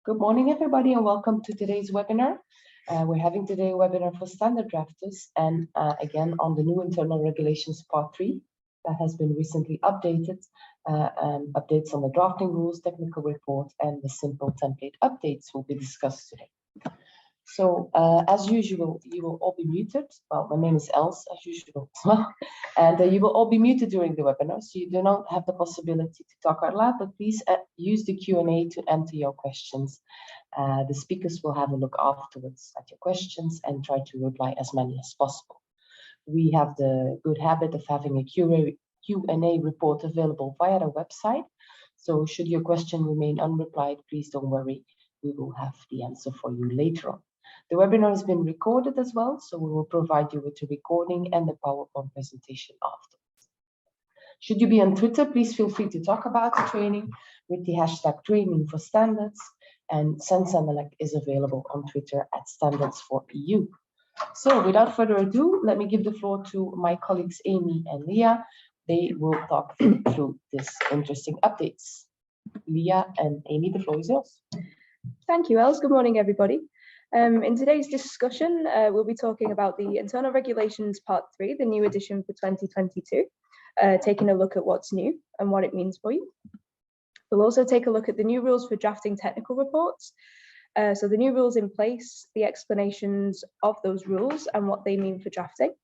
Good morning, everybody, and welcome to today's webinar. We're having today a webinar for standard drafters and again on the new internal regulations part 3 that has been recently updated, and updates on the drafting rules, technical report, and the simple template updates will be discussed today. So as usual, you will all be muted. Well, my name is Els, as usual as well. And you will all be muted during the webinar, so you do not have the possibility to talk out loud, but please use the Q&A to enter your questions. The speakers will have a look afterwards at your questions and try to reply as many as possible. We have the good habit of having a Q&A report available via the website. So should your question remain unreplied, please don't worry. We will have the answer for you later on. The webinar has been recorded as well, so we will provide you with the recording and the PowerPoint presentation afterwards. Should you be on Twitter, please feel free to talk about the training with the hashtag training for standards, and CENELEC is available on Twitter at standards4EU. So without further ado, let me give the floor to my colleagues Amy and Leah. They will talk through this interesting updates. Leah and Amy, the floor is yours. Thank you, Els. Good morning, everybody. In today's discussion, we'll be talking about the Internal Regulations Part 3, the new edition for 2022, taking a look at what's new and what it means for you. We'll also take a look at the new rules for drafting technical reports. So the new rules in place, the explanations of those rules and what they mean for drafting.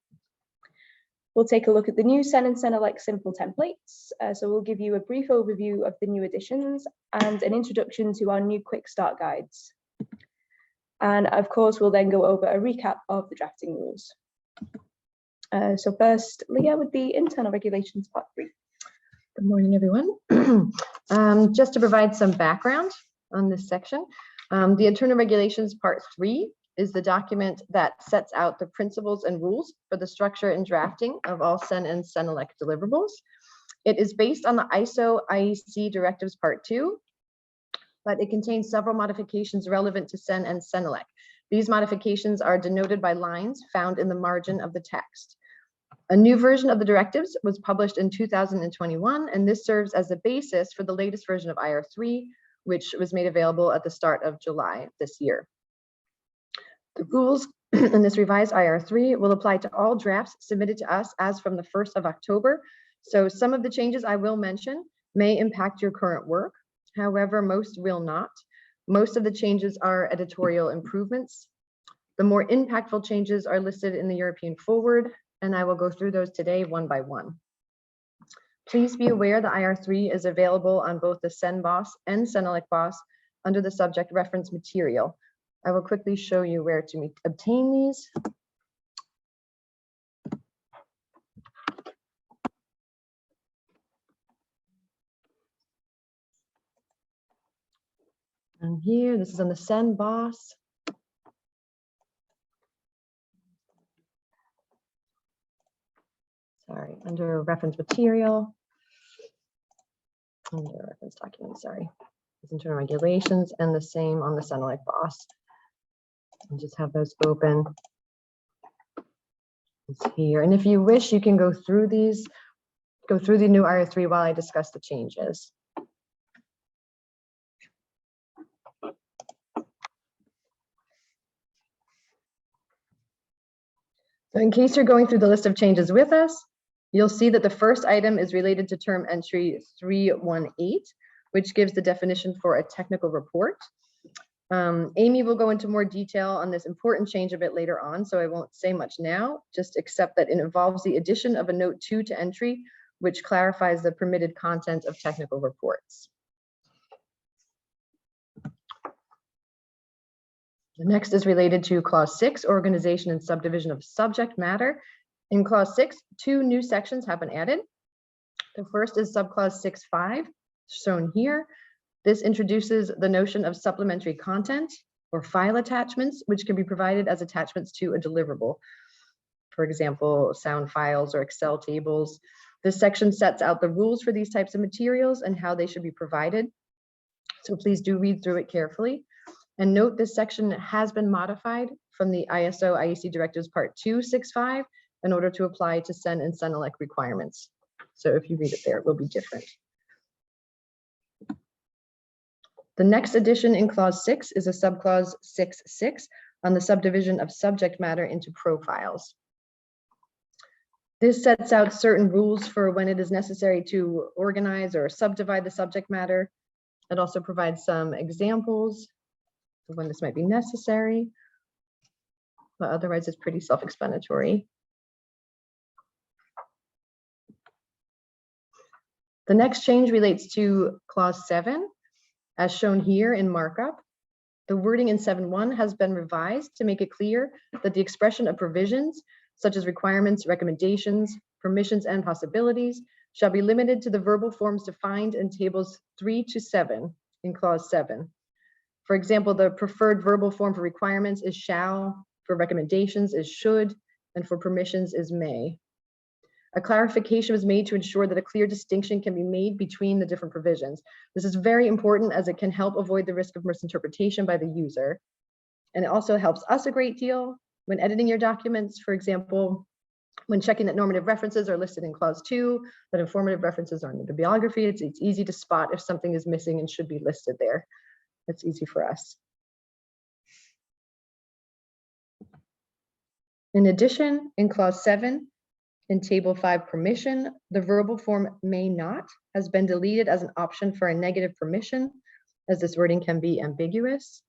We'll take a look at the new CEN and CENELEC simple templates. So we'll give you a brief overview of the new additions and an introduction to our new quick start guides. And of course, we'll then go over a recap of the drafting rules. So first, Leah with the Internal Regulations Part 3. Good morning, everyone. Just to provide some background on this section, the Internal Regulations Part 3 is the document that sets out the principles and rules for the structure and drafting of all CEN and CENELEC deliverables. It is based on the ISO IEC Directives Part 2, but it contains several modifications relevant to CEN and CENELEC. These modifications are denoted by lines found in the margin of the text. A new version of the directives was published in 2021, and this serves as the basis for the latest version of IR3, which was made available at the start of July this year. The rules in this revised IR3 will apply to all drafts submitted to us as from the 1st of October. So some of the changes I will mention may impact your current work. However, most will not. Most of the changes are editorial improvements. The more impactful changes are listed in the European Forward, and I will go through those today one by one. Please be aware the IR3 is available on both the CEN BOSS and CENELEC BOSS under the subject reference material. I will quickly show you where to obtain these. And here, this is on the CEN BOSS. Sorry, under reference material. Under reference document, sorry. It's internal regulations, and the same on the CENELEC BOSS. And just have those open. It's here. And if you wish, you can go through these, go through the new IR3 while I discuss the changes. So in case you're going through the list of changes with us, you'll see that the first item is related to term entry 318, which gives the definition for a technical report. Amy will go into more detail on this important change a bit later on, so I won't say much now, just accept that it involves the addition of a note 2 to entry, which clarifies the permitted content of technical reports. The next is related to Clause 6, organization and subdivision of subject matter. In Clause 6, 2 new sections have been added. The first is subclause 6.5, shown here. This introduces the notion of supplementary content or file attachments, which can be provided as attachments to a deliverable. For example, sound files or Excel tables. This section sets out the rules for these types of materials and how they should be provided. So please do read through it carefully. And note this section has been modified from the ISO IEC Directives Part 2 6.5 in order to apply to CEN and CENELEC requirements. So if you read it there, it will be different. The next addition in clause 6 is a subclause 6.6 on the subdivision of subject matter into profiles. This sets out certain rules for when it is necessary to organize or subdivide the subject matter. It also provides some examples of when this might be necessary, but otherwise it's pretty self-explanatory. The next change relates to clause 7, as shown here in markup. The wording in 7.1 has been revised to make it clear that the expression of provisions, such as requirements, recommendations, permissions, and possibilities, shall be limited to the verbal forms defined in tables 3 to 7 in clause 7. For example, the preferred verbal form for requirements is shall, for recommendations is should, and for permissions is may. A clarification was made to ensure that a clear distinction can be made between the different provisions. This is very important as it can help avoid the risk of misinterpretation by the user. And it also helps us a great deal when editing your documents. For example, when checking that normative references are listed in clause 2, that informative references are in the bibliography, it's easy to spot if something is missing and should be listed there. It's easy for us. In addition, in clause 7, in table 5 permission, the verbal form may not has been deleted as an option for a negative permission, as this wording can be ambiguous.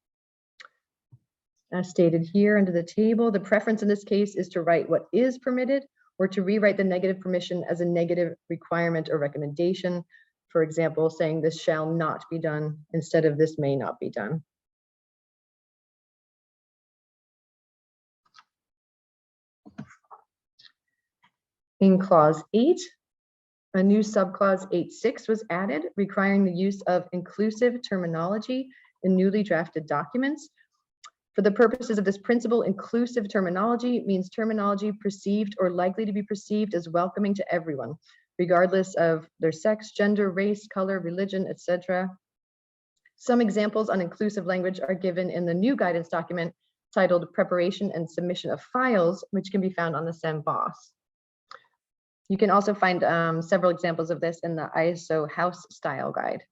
As stated here under the table, the preference in this case is to write what is permitted or to rewrite the negative permission as a negative requirement or recommendation. For example, saying this shall not be done instead of this may not be done. In clause 8, a new subclause 8.6 was added, requiring the use of inclusive terminology in newly drafted documents. For the purposes of this principle, inclusive terminology means terminology perceived or likely to be perceived as welcoming to everyone, regardless of their sex, gender, race, color, religion, etc. Some examples on inclusive language are given in the new guidance document titled Preparation and Submission of Files, which can be found on the CENELEC. You can also find several examples of this in the ISO House Style Guide.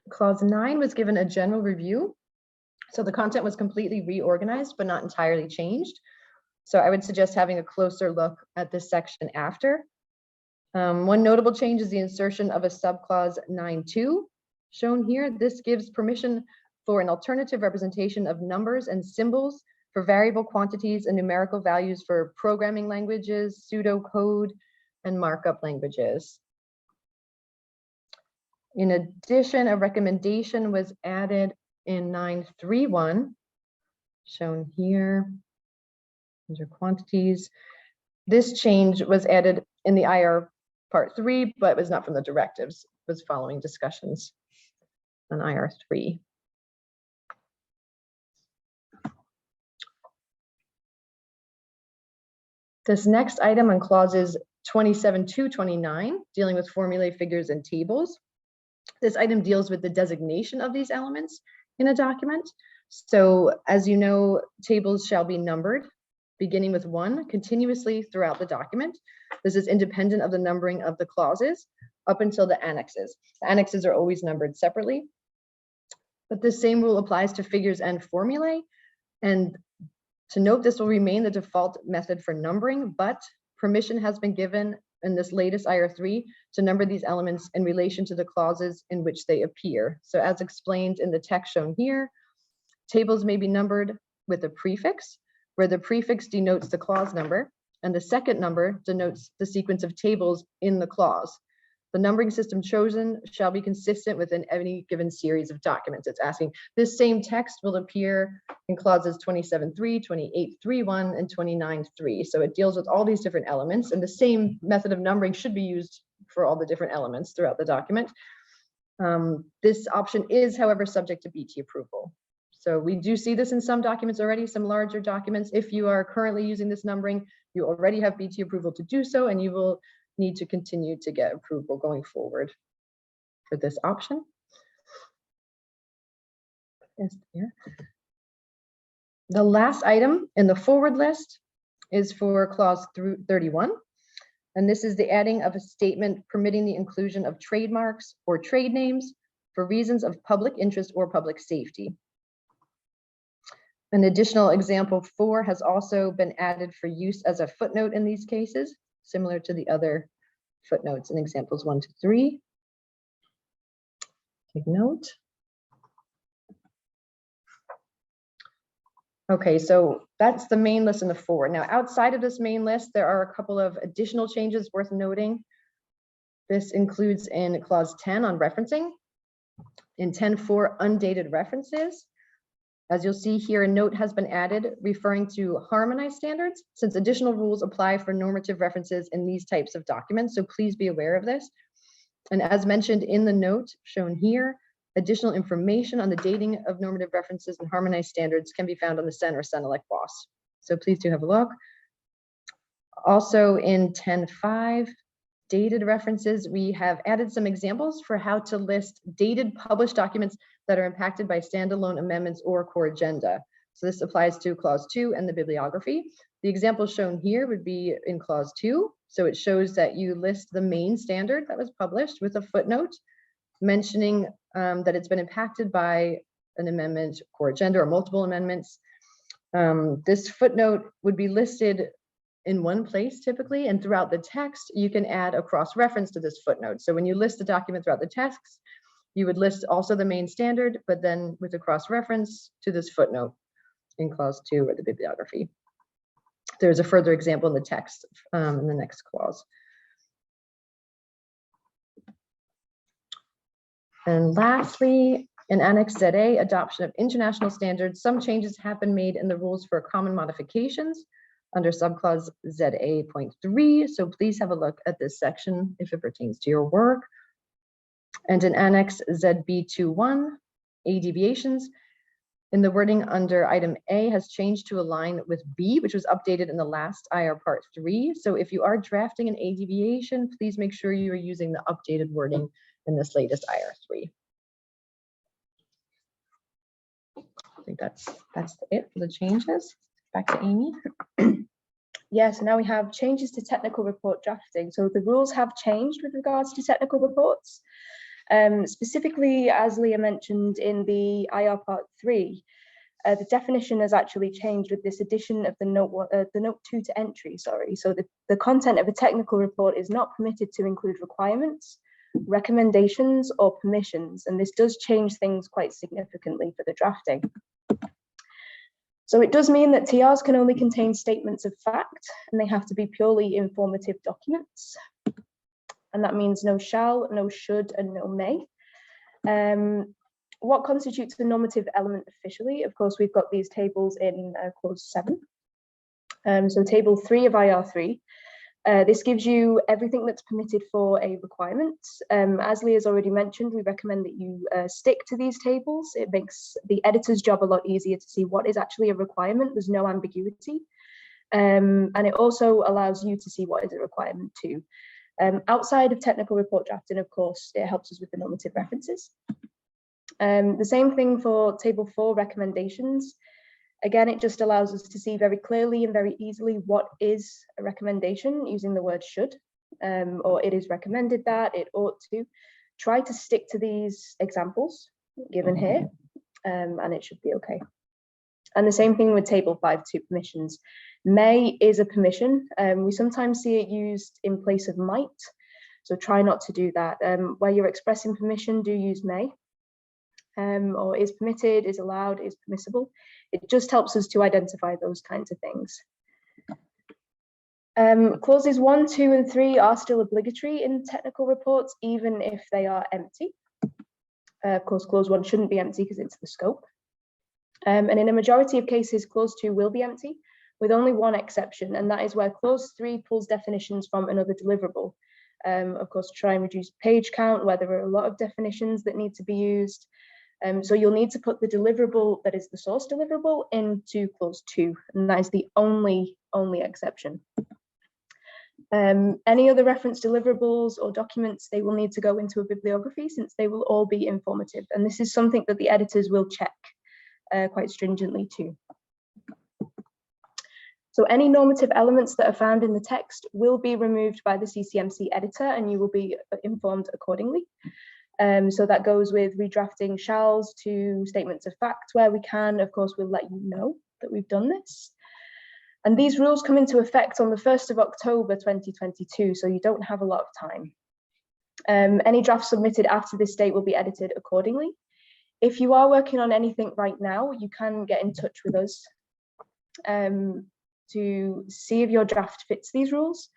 Clause 9 was given a general review. So the content was completely reorganized, but not entirely changed. So I would suggest having a closer look at this section after. One notable change is the insertion of a subclause 9.2 shown here. This gives permission for an alternative representation of numbers and symbols for variable quantities and numerical values for programming languages, pseudocode, and markup languages. In addition, a recommendation was added in 9.3.1, shown here. These are quantities. This change was added in the IR part 3, but was not from the directives. It was following discussions on IR 3. This next item on clauses 27 to 29, dealing with formulae, figures, and tables. This item deals with the designation of these elements in a document. So as you know, tables shall be numbered, beginning with 1 continuously throughout the document. This is independent of the numbering of the clauses up until the annexes. The annexes are always numbered separately. But the same rule applies to figures and formulae. And to note, this will remain the default method for numbering, but permission has been given in this latest IR3 to number these elements in relation to the clauses in which they appear. So as explained in the text shown here, tables may be numbered with a prefix, where the prefix denotes the clause number, and the second number denotes the sequence of tables in the clause. The numbering system chosen shall be consistent within any given series of documents. It's asking this same text will appear in clauses 27.3, 28.3.1, and 29.3. So it deals with all these different elements, and the same method of numbering should be used for all the different elements throughout the document. This option is, however, subject to BT approval. So we do see this in some documents already, some larger documents. If you are currently using this numbering, you already have BT approval to do so, and you will need to continue to get approval going forward for this option. The last item in the forward list is for clause 31. And this is the adding of a statement permitting the inclusion of trademarks or trade names for reasons of public interest or public safety. An additional example 4 has also been added for use as a footnote in these cases, similar to the other footnotes in examples 1 to 3. Take note. Okay, so that's the main list in the 4. Now, outside of this main list, there are a couple of additional changes worth noting. This includes in clause 10 on referencing, in 10.4 undated references. As you'll see here, a note has been added referring to harmonized standards, since additional rules apply for normative references in these types of documents, so please be aware of this. And as mentioned in the note shown here, additional information on the dating of normative references and harmonized standards can be found on the CEN or CENELEC WOS. So please do have a look. Also in 10.5, dated references, we have added some examples for how to list dated published documents that are impacted by standalone amendments or core agenda. So this applies to clause 2 and the bibliography. The example shown here would be in clause 2. So it shows that you list the main standard that was published with a footnote mentioning that it's been impacted by an amendment, core agenda, or multiple amendments. This footnote would be listed in one place typically, and throughout the text, you can add a cross-reference to this footnote. So when you list the document throughout the text, you would list also the main standard, but then with a cross-reference to this footnote in clause 2 or the bibliography. There's a further example in the text in the next clause. And lastly, in Annex ZA, adoption of international standards, some changes have been made in the rules for common modifications under subclause ZA.3. So please have a look at this section if it pertains to your work. And in Annex ZB21, A deviations, in the wording under item A has changed to align with B, which was updated in the last IR Part 3. So if you are drafting an A deviation, please make sure you are using the updated wording in this latest IR 3. I think that's it for the changes. Back to Amy. Yes, now we have changes to technical report drafting. So the rules have changed with regards to technical reports. Specifically, as Leah mentioned in the IR Part 3, the definition has actually changed with this addition of the note 2 to entry, sorry. So the content of a technical report is not permitted to include requirements, recommendations, or permissions, and this does change things quite significantly for the drafting. So it does mean that TRs can only contain statements of fact, and they have to be purely informative documents. And that means no shall, no should, and no may. What constitutes the normative element officially? Of course, we've got these tables in clause 7. So table 3 of IR3. This gives you everything that's permitted for a requirement. As Leah's already mentioned, we recommend that you stick to these tables. It makes the editor's job a lot easier to see what is actually a requirement. There's no ambiguity. And it also allows you to see what is a requirement too. Outside of technical report drafting, of course, it helps us with the normative references. The same thing for table 4 recommendations. Again, it just allows us to see very clearly and very easily what is a recommendation using the word should, or it is recommended that, it ought to. Try to stick to these examples given here, and it should be okay. And the same thing with table 5.2 permissions. May is a permission. We sometimes see it used in place of might, so try not to do that. Where you're expressing permission, do use may. Or is permitted, is allowed, is permissible. It just helps us to identify those kinds of things. Clauses 1, 2, and 3 are still obligatory in technical reports, even if they are empty. Of course, clause 1 shouldn't be empty because it's the scope. And in a majority of cases, clause 2 will be empty, with only one exception, and that is where clause 3 pulls definitions from another deliverable. Of course, try and reduce page count where there are a lot of definitions that need to be used. So you'll need to put the deliverable that is the source deliverable into clause 2, and that is the only exception. Any other reference deliverables or documents, they will need to go into a bibliography since they will all be informative, and this is something that the editors will check quite stringently too. So any normative elements that are found in the text will be removed by the CCMC editor, and you will be informed accordingly. So that goes with redrafting shalls to statements of fact where we can. Of course, we'll let you know that we've done this. And these rules come into effect on the 1st of October 2022, so you don't have a lot of time. Any drafts submitted after this date will be edited accordingly. If you are working on anything right now, you can get in touch with us to see if your draft fits these rules.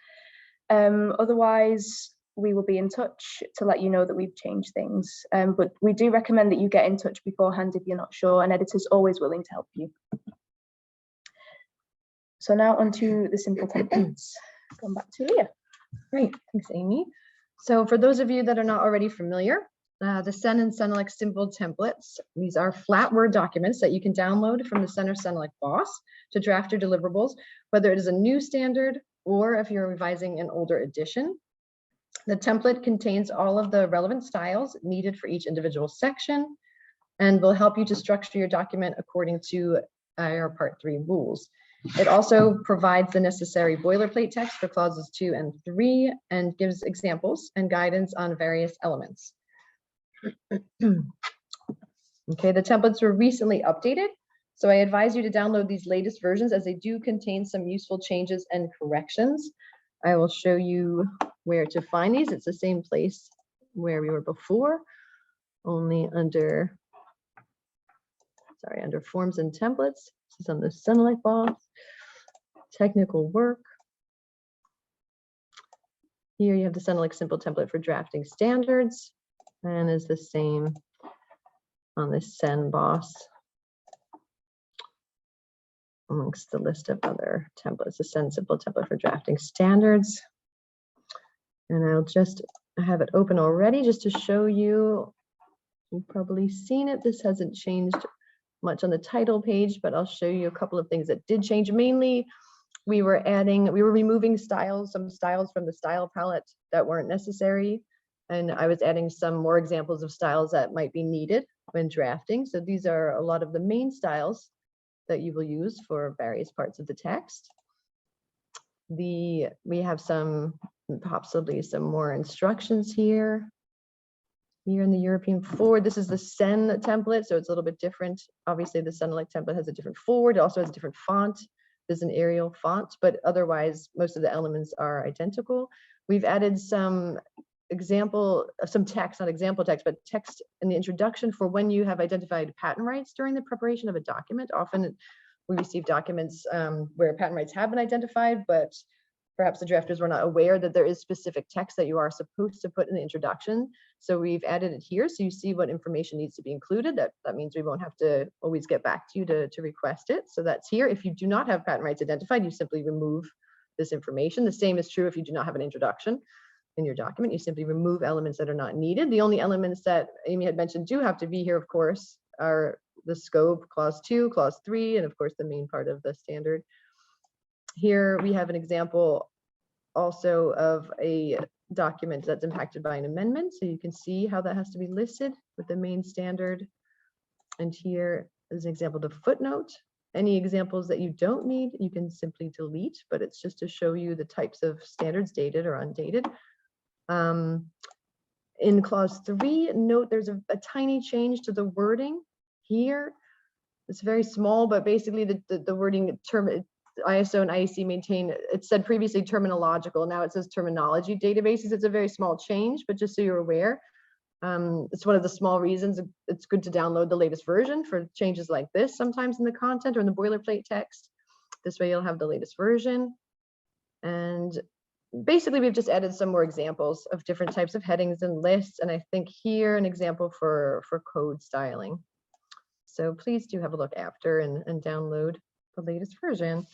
Otherwise, we will be in touch to let you know that we've changed things. But we do recommend that you get in touch beforehand if you're not sure, and editor's always willing to help you. So now onto the simple templates. Going back to Leah. Great, thanks, Amy. So for those of you that are not already familiar, the CEN and CENELEC simple templates, these are flat Word documents that you can download from the CENELEC boss to draft your deliverables, whether it is a new standard or if you're revising an older edition. The template contains all of the relevant styles needed for each individual section and will help you to structure your document according to our Part 3 rules. It also provides the necessary boilerplate text for clauses 2 and 3 and gives examples and guidance on various elements. Okay, the templates were recently updated, so I advise you to download these latest versions as they do contain some useful changes and corrections. I will show you where to find these. It's the same place where we were before, only under forms and templates. This is on the CENELEC boss, technical work. Here you have the CENELEC simple template for drafting standards, and is the same on the CEN boss amongst the list of other templates, the CEN simple template for drafting standards. And I'll just have it open already just to show you. You've probably seen it. This hasn't changed much on the title page, but I'll show you a couple of things that did change. Mainly, we were removing some styles from the style palette that weren't necessary. And I was adding some more examples of styles that might be needed when drafting. So these are a lot of the main styles that you will use for various parts of the text. We have possibly some more instructions here. Here in the European forward, this is the CEN template, so it's a little bit different. Obviously, the CENELEC template has a different forward. It also has a different font. There's an Arial font, but otherwise, most of the elements are identical. We've added some text, not example text, but text in the introduction for when you have identified patent rights during the preparation of a document. Often, we receive documents where patent rights have been identified, but perhaps the drafters were not aware that there is specific text that you are supposed to put in the introduction. So we've added it here so you see what information needs to be included. That means we won't have to always get back to you to request it. So that's here. If you do not have patent rights identified, you simply remove this information. The same is true if you do not have an introduction in your document. You simply remove elements that are not needed. The only elements that Amy had mentioned do have to be here, of course, are the scope, clause 2, clause 3, and of course the main part of the standard. Here we have an example also of a document that's impacted by an amendment. So you can see how that has to be listed with the main standard. And here is an example of the footnote. Any examples that you don't need, you can simply delete, but it's just to show you the types of standards dated or undated. In clause 3, note there's a tiny change to the wording here. It's very small, but basically the wording term, ISO and IEC maintain, it said previously terminological, now it says terminology databases. It's a very small change, but just so you're aware, it's one of the small reasons it's good to download the latest version for changes like this sometimes in the content or in the boilerplate text. This way you'll have the latest version. And basically we've just added some more examples of different types of headings and lists. And I think here an example for code styling. So please do have a look after and download the latest version.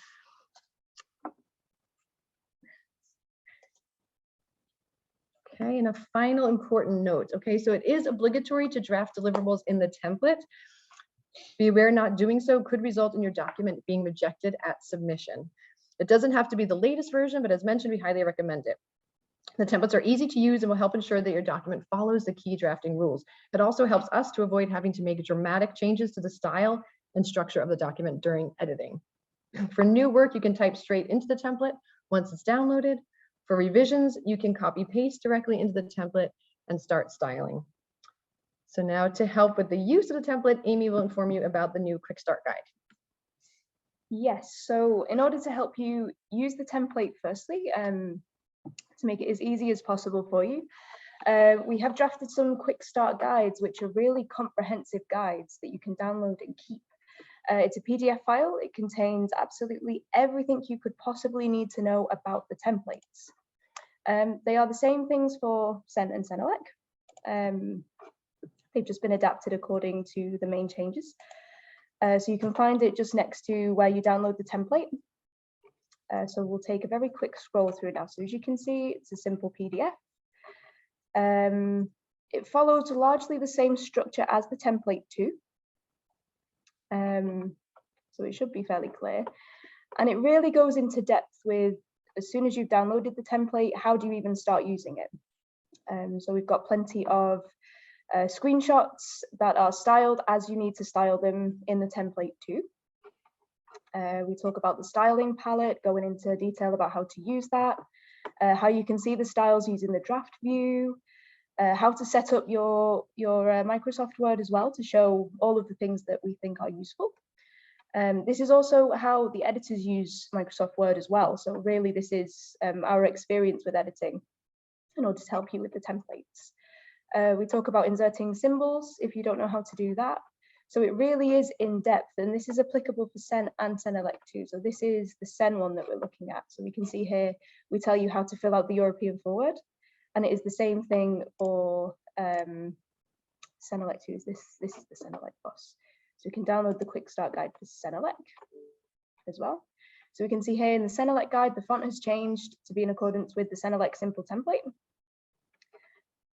Okay, and a final important note. Okay, so it is obligatory to draft deliverables in the template. Be aware not doing so could result in your document being rejected at submission. It doesn't have to be the latest version, but as mentioned, we highly recommend it. The templates are easy to use and will help ensure that your document follows the key drafting rules. It also helps us to avoid having to make dramatic changes to the style and structure of the document during editing. For new work, you can type straight into the template once it's downloaded. For revisions, you can copy paste directly into the template and start styling. So now to help with the use of the template, Amy will inform you about the new Quick Start Guide. Yes, so in order to help you use the template firstly, to make it as easy as possible for you, we have drafted some quick start guides, which are really comprehensive guides that you can download and keep. It's a PDF file. It contains absolutely everything you could possibly need to know about the templates. They are the same things for CEN and CENELEC. They've just been adapted according to the main changes. So you can find it just next to where you download the template. So we'll take a very quick scroll through now. So as you can see, it's a simple PDF. It follows largely the same structure as the template too. So it should be fairly clear. And it really goes into depth with, as soon as you've downloaded the template, how do you even start using it? So we've got plenty of screenshots that are styled as you need to style them in the template too. We talk about the styling palette, going into detail about how to use that, how you can see the styles using the draft view, how to set up your Microsoft Word as well to show all of the things that we think are useful. This is also how the editors use Microsoft Word as well. So really this is our experience with editing in order to help you with the templates. We talk about inserting symbols if you don't know how to do that. So it really is in depth, and this is applicable for CEN and CENELEC too. So this is the CEN one that we're looking at. So we can see here, we tell you how to fill out the European forward, and it is the same thing for CENELEC too. This is the CENELEC boss. So we can download the quick start guide for CENELEC as well. So we can see here in the CENELEC guide, the font has changed to be in accordance with the CENELEC simple template.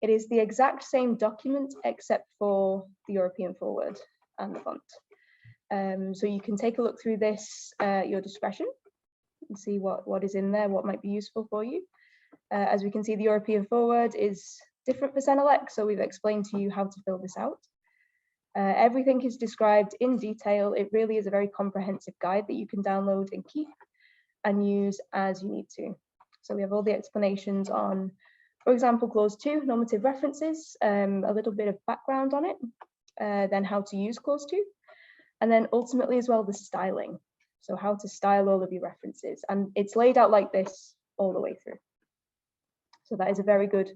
It is the exact same document except for the European forward and the font. So you can take a look through this at your discretion and see what is in there, what might be useful for you. As we can see, the European forward is different for CENELEC, so we've explained to you how to fill this out. Everything is described in detail. It really is a very comprehensive guide that you can download and keep and use as you need to. So we have all the explanations on, for example, clause 2, normative references, a little bit of background on it, then how to use clause 2, and then ultimately as well the styling. So how to style all of your references, and it's laid out like this all the way through. So that is a very good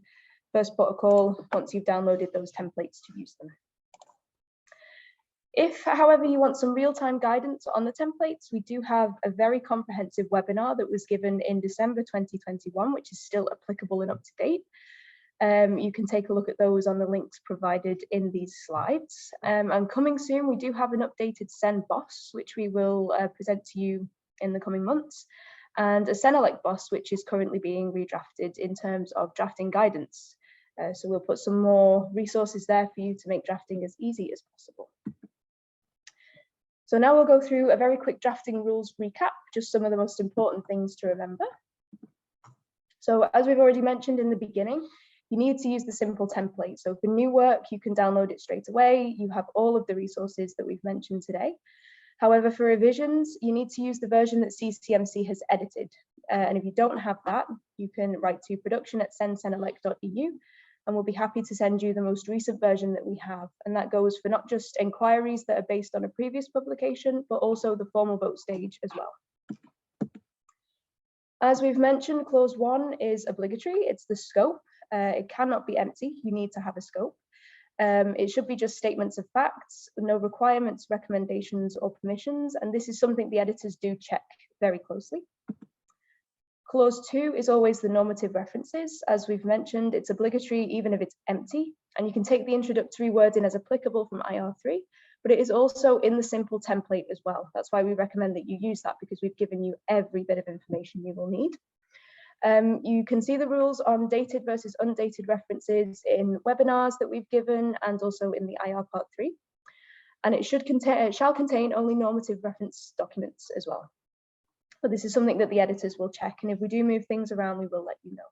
first protocol once you've downloaded those templates to use them. If, however, you want some real-time guidance on the templates, we do have a very comprehensive webinar that was given in December 2021, which is still applicable and up to date. You can take a look at those on the links provided in these slides. And coming soon, we do have an updated CEN boss, which we will present to you in the coming months, and a CENELEC boss, which is currently being redrafted in terms of drafting guidance. So we'll put some more resources there for you to make drafting as easy as possible. So now we'll go through a very quick drafting rules recap, just some of the most important things to remember. So as we've already mentioned in the beginning, you need to use the simple template. So for new work, you can download it straight away. You have all of the resources that we've mentioned today. However, for revisions, you need to use the version that CCMC has edited. And if you don't have that, you can write to production@cenelec.eu, and we'll be happy to send you the most recent version that we have. And that goes for not just inquiries that are based on a previous publication, but also the formal vote stage as well. As we've mentioned, clause 1 is obligatory. It's the scope. It cannot be empty. You need to have a scope. It should be just statements of facts, no requirements, recommendations, or permissions. And this is something the editors do check very closely. Clause 2 is always the normative references. As we've mentioned, it's obligatory even if it's empty, and you can take the introductory wording as applicable from IR3, but it is also in the simple template as well. That's why we recommend that you use that, because we've given you every bit of information you will need. You can see the rules on dated versus undated references in webinars that we've given, and also in the IR part 3. And it shall contain only normative reference documents as well. But this is something that the editors will check, and if we do move things around, we will let you know.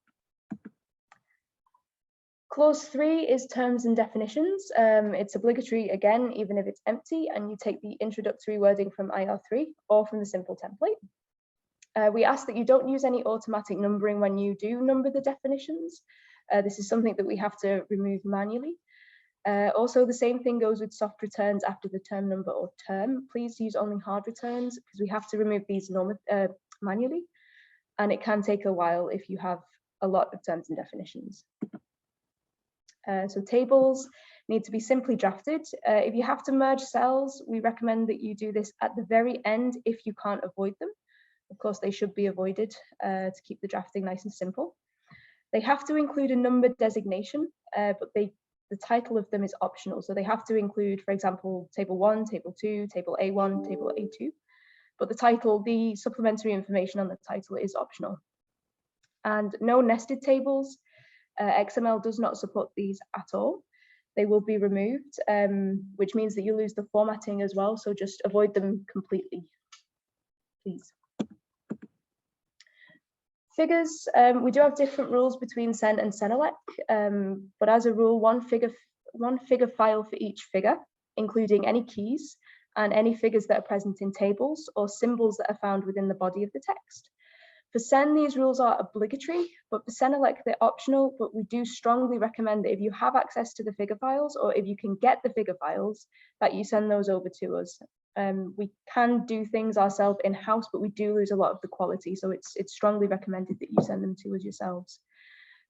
Clause 3 is terms and definitions. It's obligatory again, even if it's empty, and you take the introductory wording from IR3 or from the simple template. We ask that you don't use any automatic numbering when you do number the definitions. This is something that we have to remove manually. Also, the same thing goes with soft returns after the term number or term. Please use only hard returns because we have to remove these manually, and it can take a while if you have a lot of terms and definitions. So tables need to be simply drafted. If you have to merge cells, we recommend that you do this at the very end if you can't avoid them. Of course, they should be avoided to keep the drafting nice and simple. They have to include a number designation, but the title of them is optional. So they have to include, for example, table 1, table 2, table A1, table A2. But the title, the supplementary information on the title is optional. And no nested tables. XML does not support these at all. They will be removed, which means that you lose the formatting as well. So just avoid them completely, please. Figures, we do have different rules between CEN and CENELEC, but as a rule, one figure file for each figure, including any keys and any figures that are present in tables or symbols that are found within the body of the text. For CEN, these rules are obligatory, but for CENELEC, they're optional, but we do strongly recommend that if you have access to the figure files or if you can get the figure files, that you send those over to us. We can do things ourselves in-house, but we do lose a lot of the quality, so it's strongly recommended that you send them to us yourselves.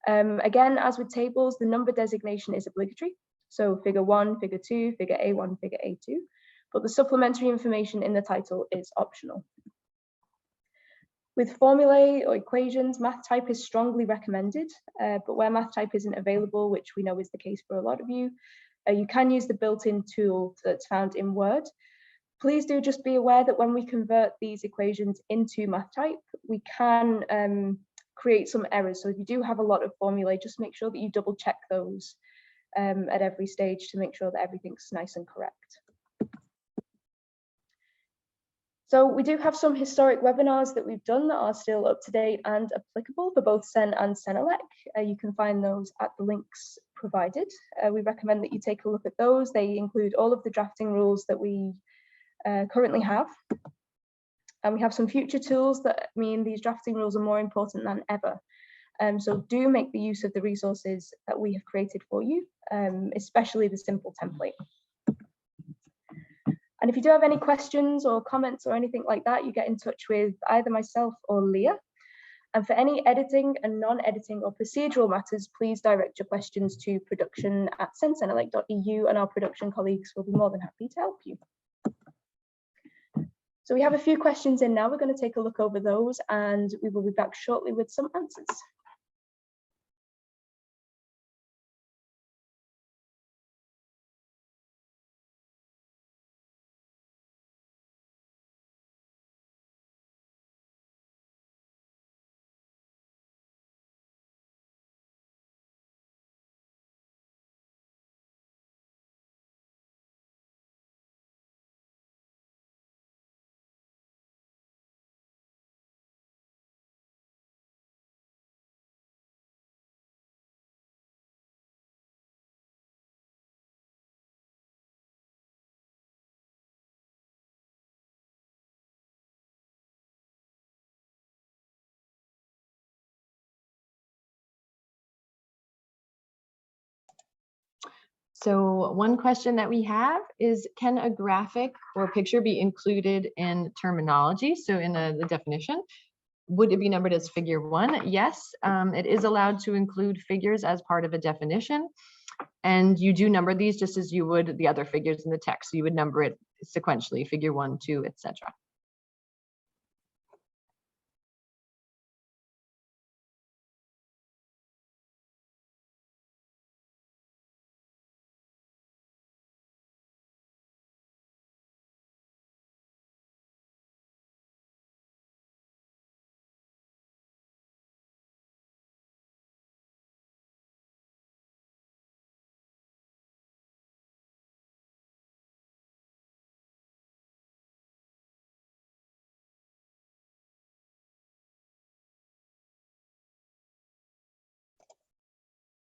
Again, as with tables, the number designation is obligatory, so figure 1, figure 2, figure A1, figure A2, but the supplementary information in the title is optional. With formulae or equations, math type is strongly recommended, but where math type isn't available, which we know is the case for a lot of you, you can use the built-in tool that's found in Word. Please do just be aware that when we convert these equations into math type, we can create some errors. So if you do have a lot of formulae, just make sure that you double check those at every stage to make sure that everything's nice and correct. So we do have some historic webinars that we've done that are still up to date and applicable for both CEN and CENELEC. You can find those at the links provided. We recommend that you take a look at those. They include all of the drafting rules that we currently have. And we have some future tools that mean these drafting rules are more important than ever. So do make the use of the resources that we have created for you, especially the simple template. And if you do have any questions or comments or anything like that, you get in touch with either myself or Leah. And for any editing and non-editing or procedural matters, please direct your questions to production@cenelec.eu, and our production colleagues will be more than happy to help you. So we have a few questions in now. We're going to take a look over those, and we will be back shortly with some answers. So one question that we have is, can a graphic or picture be included in terminology? So in the definition, would it be numbered as figure 1? Yes, it is allowed to include figures as part of a definition. And you do number these just as you would the other figures in the text. So you would number it sequentially, figure 1, 2, etc.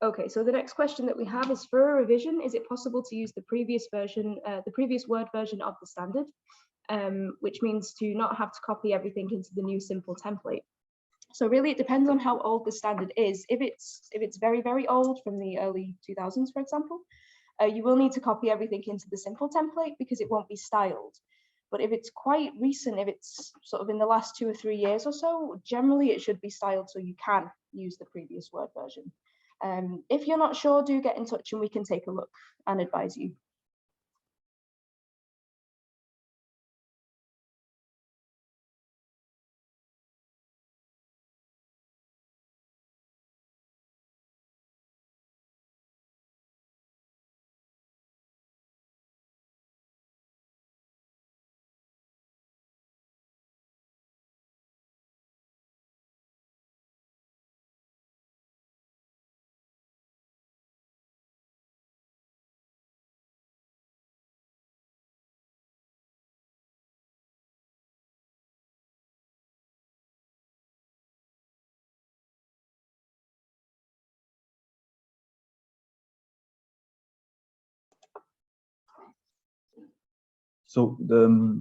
Okay, so the next question that we have is, for a revision, is it possible to use the previous version, the previous Word version of the standard, which means to not have to copy everything into the new simple template? So really, it depends on how old the standard is. If it's very, very old, from the early 2000s, for example, you will need to copy everything into the simple template because it won't be styled. But if it's quite recent, if it's sort of in the last 2 or 3 years or so, generally it should be styled so you can use the previous Word version. If you're not sure, do get in touch and we can take a look and advise you. So the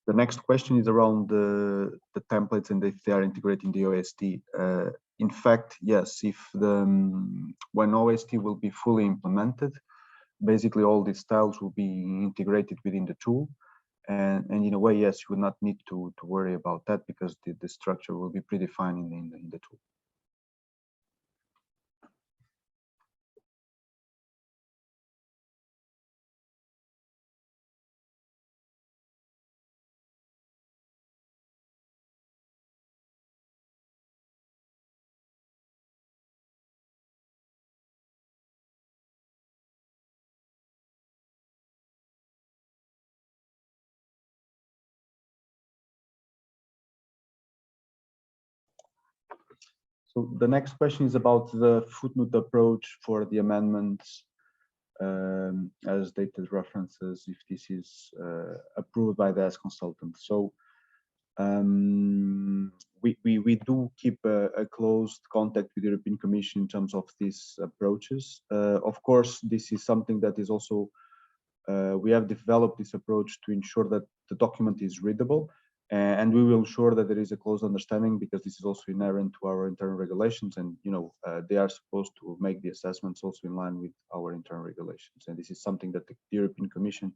next question is around the templates and if they are integrating the OST. In fact, yes, if when OST will be fully implemented, basically all these styles will be integrated within the tool. And in a way, yes, you would not need to worry about that because the structure will be predefined in the tool. So the next question is about the footnote approach for the amendments as dated references, if this is approved by the as consultant. So we do keep a close contact with the European Commission in terms of these approaches. Of course, this is something that is also, we have developed this approach to ensure that the document is readable. And we will ensure that there is a close understanding because this is also inherent to our internal regulations, and they are supposed to make the assessments also in line with our internal regulations. And this is something that the European Commission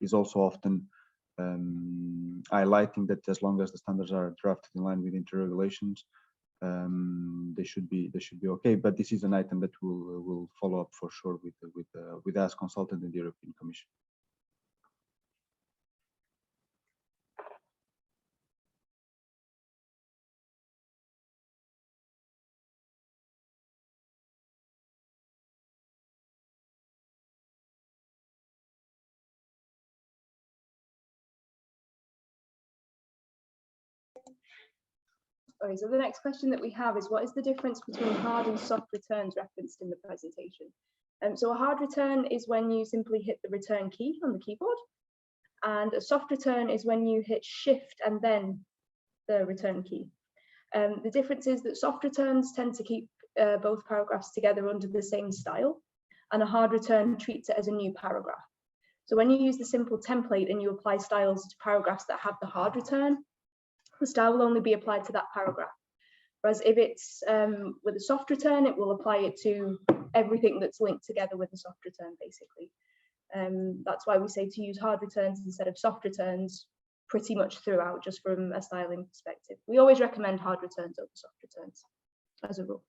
is also often highlighting, that as long as the standards are drafted in line with internal regulations, they should be okay. But this is an item that we'll follow up for sure with us consultant in the European Commission. Okay, so the next question that we have is, what is the difference between hard and soft returns referenced in the presentation? So a hard return is when you simply hit the return key on the keyboard, and a soft return is when you hit shift and then the return key. The difference is that soft returns tend to keep both paragraphs together under the same style, and a hard return treats it as a new paragraph. So when you use the simple template and you apply styles to paragraphs that have the hard return, the style will only be applied to that paragraph. Whereas if it's with a soft return, it will apply it to everything that's linked together with the soft return, basically. That's why we say to use hard returns instead of soft returns pretty much throughout, just from a styling perspective. We always recommend hard returns over soft returns as a rule.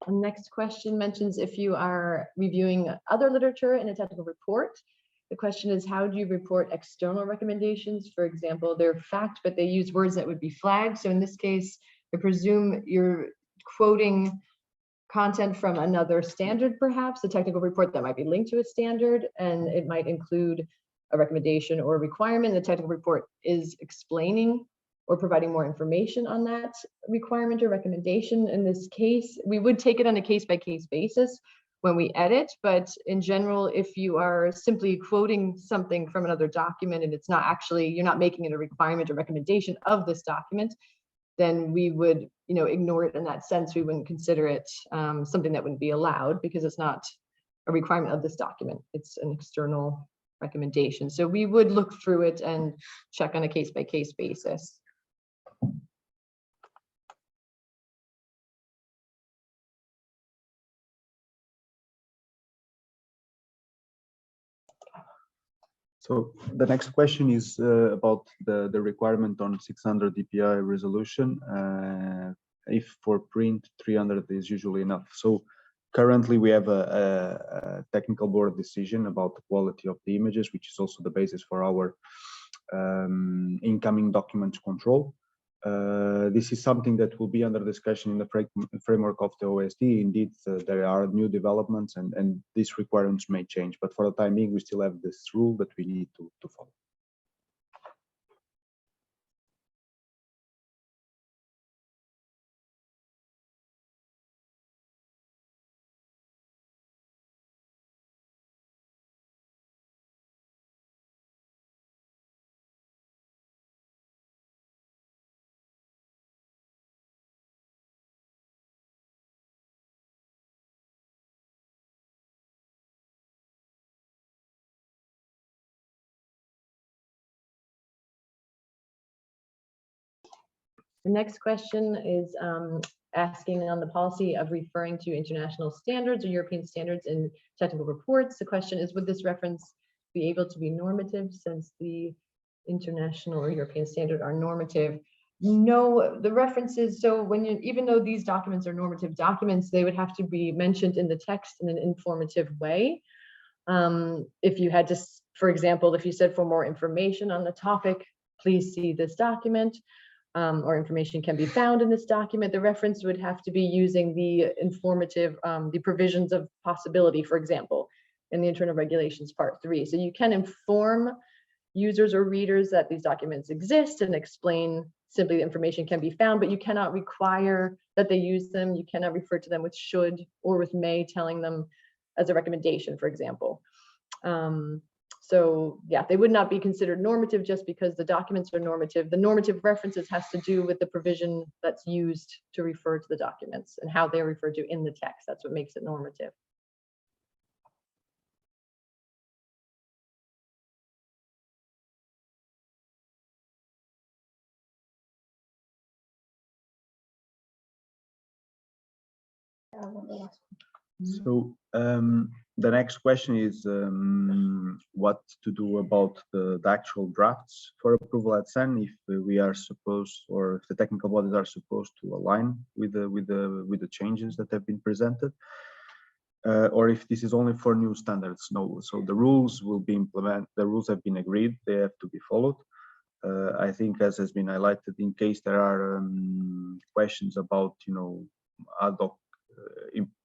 The next question mentions if you are reviewing other literature in a technical report. The question is, how do you report external recommendations? For example, they're fact, but they use words that would be flagged. So in this case, I presume you're quoting content from another standard, perhaps a technical report that might be linked to a standard, and it might include a recommendation or a requirement. The technical report is explaining or providing more information on that requirement or recommendation. In this case, we would take it on a case-by-case basis when we edit, but in general, if you are simply quoting something from another document and it's not actually, you're not making it a requirement or recommendation of this document, then we would, ignore it in that sense. We wouldn't consider it something that wouldn't be allowed because it's not a requirement of this document. It's an external recommendation. So we would look through it and check on a case-by-case basis. So the next question is about the requirement on 600 dpi resolution. If for print 300 is usually enough. So currently we have a technical board decision about the quality of the images, which is also the basis for our incoming document control. This is something that will be under discussion in the framework of the OSD. Indeed, there are new developments and these requirements may change, but for the time being, we still have this rule that we need to follow. The next question is asking on the policy of referring to international standards or European standards in technical reports. The question is, would this reference be able to be normative since the international or European standard are normative? No, the references, so when even though these documents are normative documents, they would have to be mentioned in the text in an informative way. If you had to, for example, if you said for more information on the topic, please see this document, or information can be found in this document, the reference would have to be using the informative, the provisions of possibility, for example, in the internal regulations part 3. So you can inform users or readers that these documents exist and explain simply the information can be found, but you cannot require that they use them. You cannot refer to them with should or with may, telling them as a recommendation, for example. So yeah, they would not be considered normative just because the documents are normative. The normative references has to do with the provision that's used to refer to the documents and how they're referred to in the text. That's what makes it normative. So the next question is what to do about the actual drafts for approval at CEN, if we are supposed, or if the technical bodies are supposed to align with the changes that have been presented, or if this is only for new standards. No, so the rules will be implemented. The rules have been agreed; they have to be followed. I think, as has been highlighted, in case there are questions about, ad hoc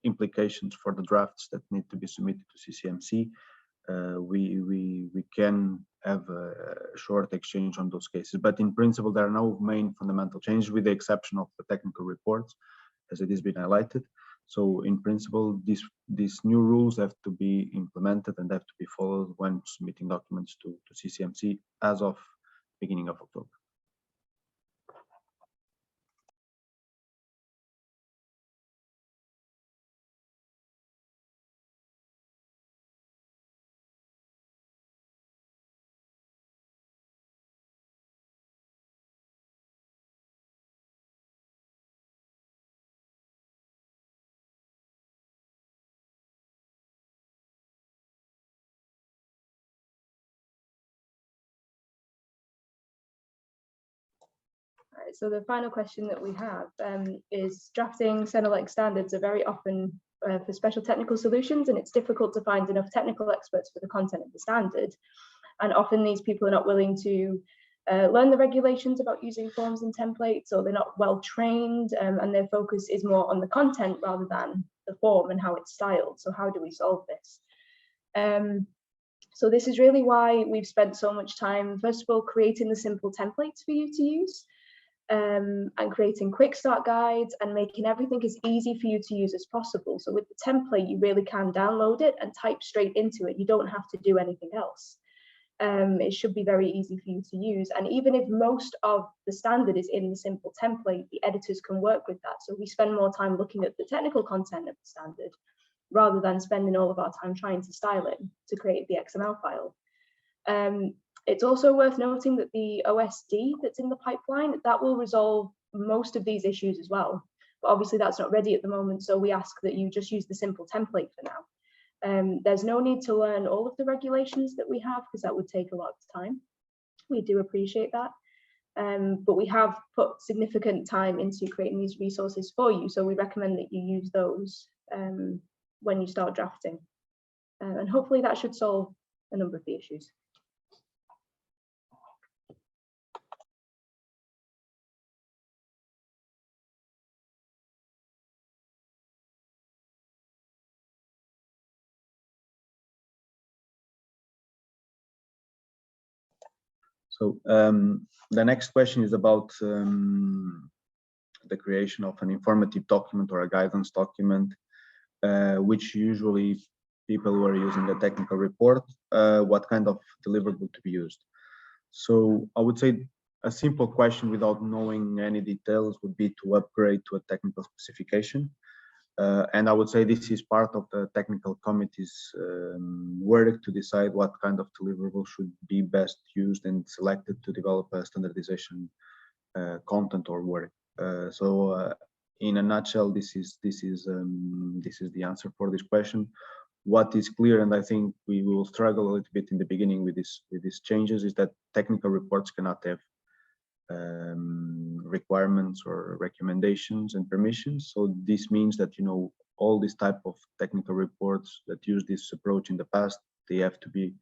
implications for the drafts that need to be submitted to CCMC, we can have a short exchange on those cases. But in principle, there are no main fundamental changes, with the exception of the technical reports, as it has been highlighted. So in principle, these new rules have to be implemented and have to be followed when submitting documents to CCMC as of beginning of October. Right, so the final question that we have is drafting CENELEC standards are very often for special technical solutions, and it's difficult to find enough technical experts for the content of the standard. And often these people are not willing to learn the regulations about using forms and templates, or they're not well trained, and their focus is more on the content rather than the form and how it's styled. So how do we solve this? So this is really why we've spent so much time, first of all, creating the simple templates for you to use, and creating quick start guides and making everything as easy for you to use as possible. So with the template, you really can download it and type straight into it. You don't have to do anything else. It should be very easy for you to use. And even if most of the standard is in the simple template, the editors can work with that. So we spend more time looking at the technical content of the standard rather than spending all of our time trying to style it to create the XML file. It's also worth noting that the OSD that's in the pipeline, that will resolve most of these issues as well. But obviously that's not ready at the moment, so we ask that you just use the simple template for now. There's no need to learn all of the regulations that we have, because that would take a lot of time. We do appreciate that. But we have put significant time into creating these resources for you, so we recommend that you use those when you start drafting. And hopefully that should solve a number of the issues. So the next question is about the creation of an informative document or a guidance document, which usually people who are using a technical report, what kind of deliverable to be used. So I would say a simple question without knowing any details would be to upgrade to a technical specification. And I would say this is part of the technical committee's work to decide what kind of deliverable should be best used and selected to develop a standardization content or work. So in a nutshell, this is the answer for this question. What is clear, and I think we will struggle a little bit in the beginning with these changes, is that technical reports cannot have requirements or recommendations and permissions. So this means that, you know, all these type of technical reports that use this approach in the past, they have to be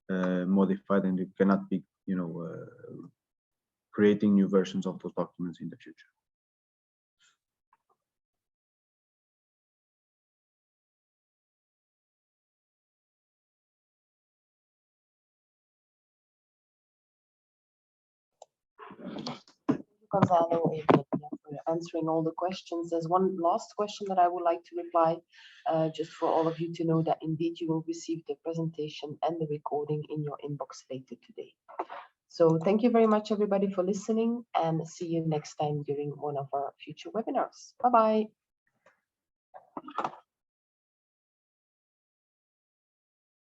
modified, and you cannot be, you know, creating new versions of those documents in the future. Gonzalo and Elysia for answering all the questions. There's one last question that I would like to reply, just for all of you to know that indeed you will receive the presentation and the recording in your inbox later today. So thank you very much, everybody, for listening, and see you next time during one of our future webinars. Bye-bye.